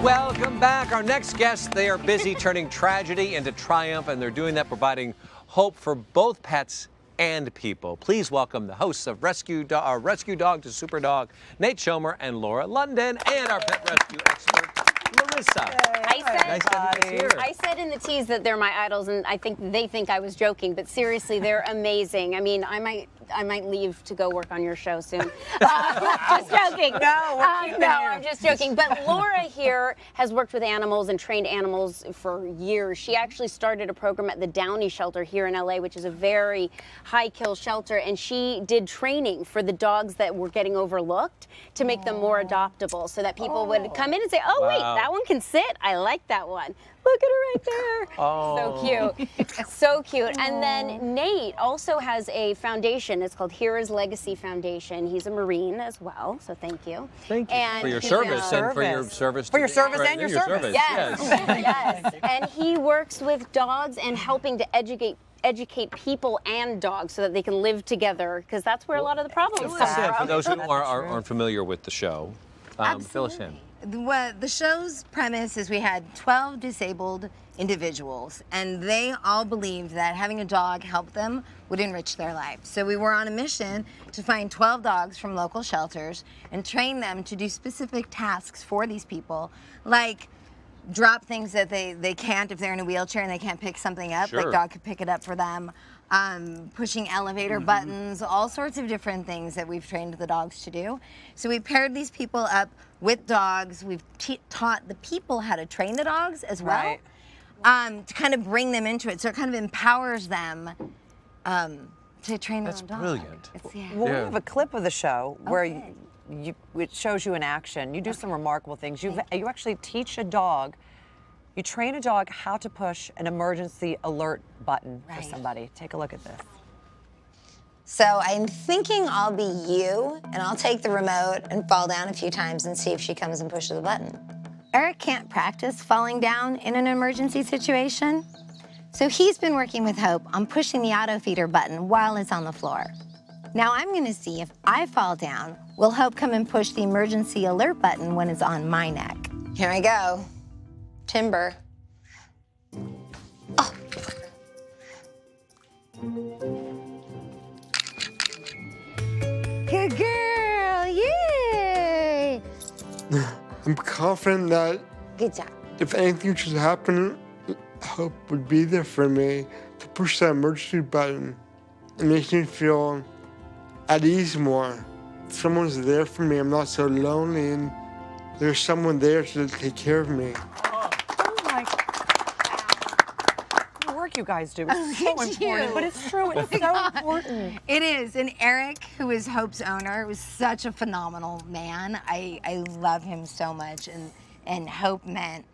Welcome back. Our next guests, they are busy turning tragedy into triumph, and they're doing that providing hope for both pets and people. Please welcome the hosts of Rescue Dog to Super Dog, Nate Schoemer and Laura London, and our pet rescue expert, Larissa. I said in the tease that they're my idols, and I think they think I was joking, but seriously, they're amazing. I mean, I might leave to go work on your show soon. Just joking. No, I'm just joking. But Laura here has worked with animals and trained animals for years. She actually started a program at the Downey Shelter here in LA, which is a very high-kill shelter, and she did training for the dogs that were getting overlooked to make them more adoptable, so that people would come in and say, "Oh, wait, that one can sit. I like that one. Look at her right there." So cute. So cute. And then Nate also has a foundation. It's called Heroes Legacy Foundation. He's a Marine as well, so thank you. Thank you and for your service and for your service. For your service and your service. Yes. Yes. And he works with dogs and helping to educate people and dogs so that they can live together, because that's where a lot of the problems come from. For those who aren't familiar with the show, fill us in. The show's premise is we had 12 disabled individuals, and they all believed that having a dog help them would enrich their life. So we were on a mission to find 12 dogs from local shelters and train them to do specific tasks for these people, like drop things that they can't if they're in a wheelchair and they can't pick something up. Sure. Like dog could pick it up for them. Pushing elevator buttons, all sorts of different things that we've trained the dogs to do. So we paired these people up with dogs. We've taught the people how to train the dogs as well, to kind of bring them into it. So it kind of empowers them to train their own dog. That's brilliant. Well, we have a clip of the show where it shows you in action. You do some remarkable things. You actually teach a dog. You train a dog how to push an emergency alert button for somebody. Take a look at this. So I'm thinking I'll be you, and I'll take the remote and fall down a few times and see if she comes and pushes the button. Eric can't practice falling down in an emergency situation, so he's been working with Hope on pushing the auto feeder button while it's on the floor. Now I'm gonna see if I fall down, will Hope come and push the emergency alert button when it's on my neck. Here I go. Timber. Oh. Good girl, yay! I'm confident that Good job. if anything should happen, Hope would be there for me to push that emergency button. It makes me feel at ease more. Someone's there for me, I'm not so lonely, and there's someone there to take care of me. You guys do. It's so important, but it's true. It's so important. It is. And Eric, who is Hope's owner, was such a phenomenal man. I love him so much, and Hope meant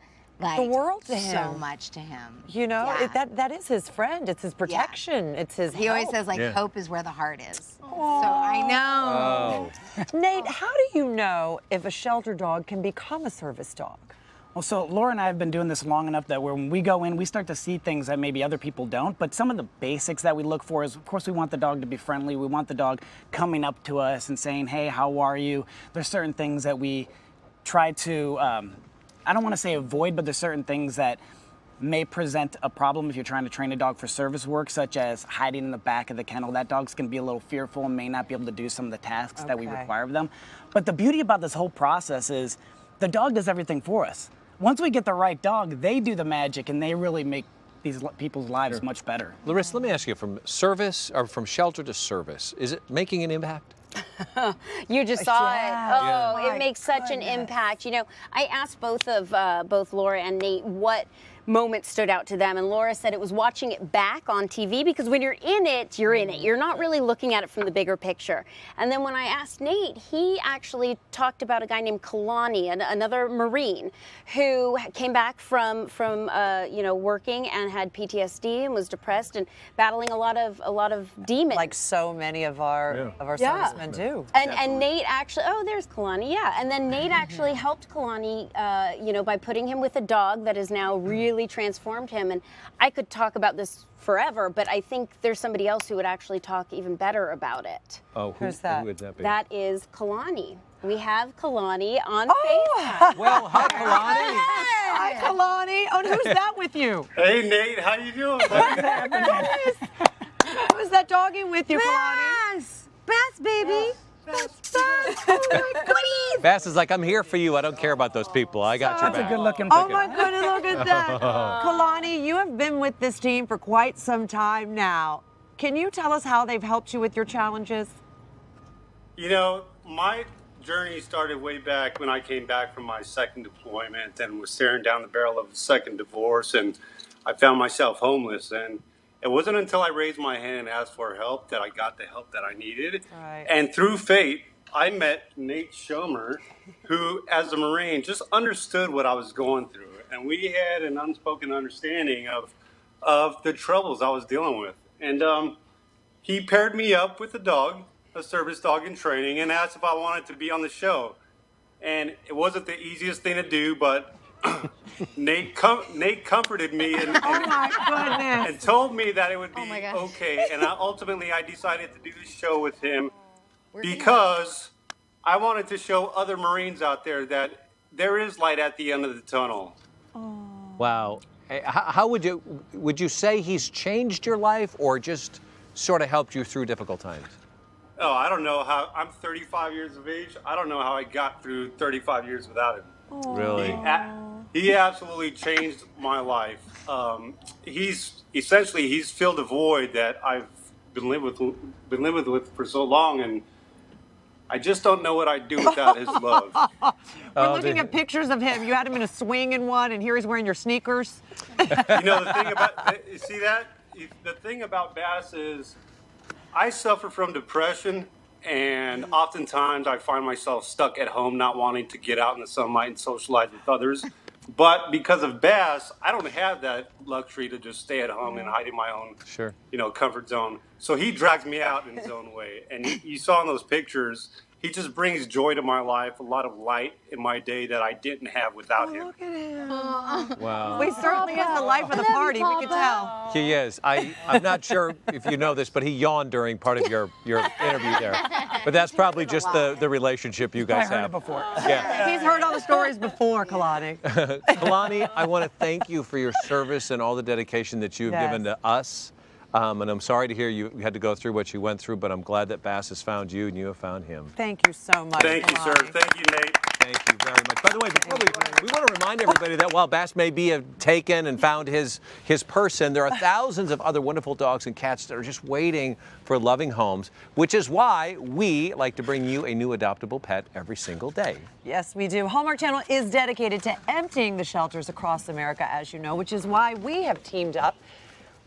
like The world to so him. much to him. You know, Yeah. that is his friend. It's his protection. It's his He always help. says like hope is where the heart is. So I know. Nate, how do you know if a shelter dog can become a service dog? Well, so Laura and I have been doing this long enough that when we go in, we start to see things that maybe other people don't. But some of the basics that we look for is, of course, we want the dog to be friendly. We want the dog coming up to us and saying, "Hey, how are you?" There's certain things that we try to, I don't want to say avoid, but there's certain things that may present a problem if you're trying to train a dog for service work, such as hiding in the back of the kennel. That dog's going to be a little fearful and may not be able to do some of the tasks that we require of them. But the beauty about this whole process is the dog does everything for us. Once we get the right dog, they do the magic, and they really make these people's lives much better. Larissa, let me ask you, from service or from shelter to service, is it making an impact? You just saw it. Oh, Yeah. it makes such an impact. You know, I asked both Laura and Nate what moment stood out to them, and Laura said it was watching it back on TV, because when you're in it, you're in it. You're not really looking at it from the bigger picture. And then when I asked Nate, he actually talked about a guy named Kalani, another Marine, who came back from working and had PTSD and was depressed and battling a lot of demons. Like so many of our servicemen do. And Nate actually, there's Kalani, yeah. And then Nate actually helped Kalani, by putting him with a dog that has now really transformed him. And I could talk about this forever, but I think there's somebody else who would actually talk even better about it. Oh, Who's that? Who would that be? That is Kalani. We have Kalani on Oh. FaceTime. Well, hi, Kalani. Hi, Kalani. Oh, and who's that with you? Hey Nate, how you doing? Who's that doggy with you, Kalani? Bass, baby. Bass. Oh my goodies. Bass is like, I'm here for you. I don't care about those people. I got your That's a back. good looking Oh pickup. my goodness, look at that. Kalani, you have been with this team for quite some time now. Can you tell us how they've helped you with your challenges? You know, my journey started way back when I came back from my second deployment and was staring down the barrel of a second divorce, and I found myself homeless. And it wasn't until I raised my hand and asked for help that I got the help that I needed. Right. And through fate, I met Nate Schoemer, who, as a Marine, just understood what I was going through. And we had an unspoken understanding of the troubles I was dealing with. And he paired me up with a dog, a service dog in training, and asked if I wanted to be on the show. And it wasn't the easiest thing to do, but Nate comforted me and told me that it would be okay. And ultimately, I decided to do the show with him because I wanted to show other Marines out there that there is light at the end of the tunnel. Wow. How would you say he's changed your life or just sort of helped you through difficult times? Oh, I don't know how. I'm 35 years of age. I don't know how I got through 35 years without him. Really? He absolutely changed my life. He's filled a void that I've been living with for so long, and I just don't know what I'd do without his love. We're looking at pictures of him. You had him in a swing in one, and here he's wearing your sneakers. You know, the thing about, you see that? The thing about Bass is I suffer from depression, and oftentimes I find myself stuck at home, not wanting to get out in the sunlight and socialize with others. But because of Bass, I don't have that luxury to just stay at home and hide in my own, comfort zone. So he drags me out in his own way. And you saw in those pictures, he just brings joy to my life, a lot of light in my day that I didn't have without him. Look at him. Wow. Well, he certainly is the life of the party, we can tell. He is. I'm not sure if you know this, but he yawned during part of your interview there. But that's probably just the relationship you guys I heard have. it before. Yeah. He's heard all the stories before, Kalani. Kalani, I want to thank you for your service and all the dedication that you've given to us. And I'm sorry to hear you had to go through what you went through, but I'm glad that Bass has found you and you have found him. Thank you so much. Thank you, sir. Thank you, Nate. Thank you very much. By the way, before we want to remind everybody that while Bass may be taken and found his person, there are thousands of other wonderful dogs and cats that are just waiting for loving homes, which is why we like to bring you a new adoptable pet every single day. Yes, we do. Hallmark Channel is dedicated to emptying the shelters across America, as you know, which is why we have teamed up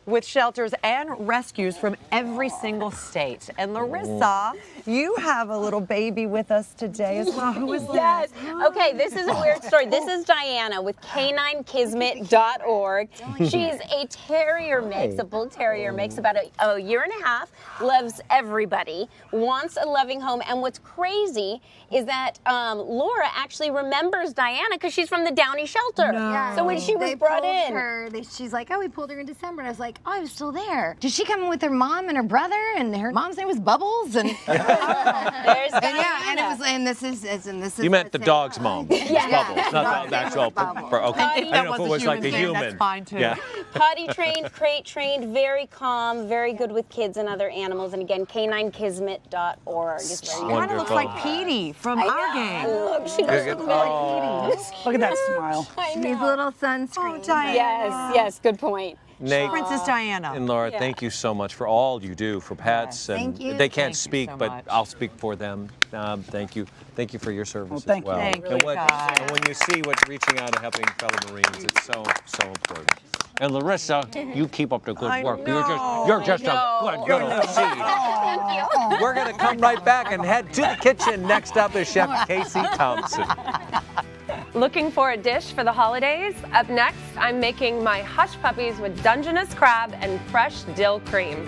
with shelters and rescues from every single state. And Larissa, you have a little baby with us today as well. Who is that? Yes. Okay, this is a weird story. This is Diana with caninekismet.org. She's a terrier mix, a bull terrier mix, about a year and a half, loves everybody, wants a loving home. And what's crazy is that Laura actually remembers Diana because she's from the Downey shelter. Yeah. So when she was brought in, she's like, oh, we pulled her in December. And I was like, oh, I was still there. Did she come in with her mom and her brother? And her mom's name was Bubbles. And there's Diana. and it was, and this is. You meant the dog's mom. Yeah. Bubbles, not the actual. Okay. I don't know if it was like a human. That's fine too. Yeah. Potty trained, crate trained, very calm, very good with kids and other animals. And again, caninekismet.org is where you Kind of looks like Petey from our game. Look, she does look like Petey. Look at that smile. She needs a little sunscreen. Oh, Diana. Yes, good point. Nate Princess Diana. and Laura, thank you so much for all you do for pets. And Thank you. they can't Thank you speak, so but much. I'll speak for them. Thank you. Thank you for your service Well, thank as well. you. Thank and, you, guys. and when you see what's reaching out and helping fellow Marines, it's so important. And Larissa, you keep up the good I work. know. You're just a good little seed. We're going to come right back and head to the kitchen. Next up is Chef Casey Thompson. Looking for a dish for the holidays? Up next, I'm making my hush puppies with Dungeness crab and fresh dill cream.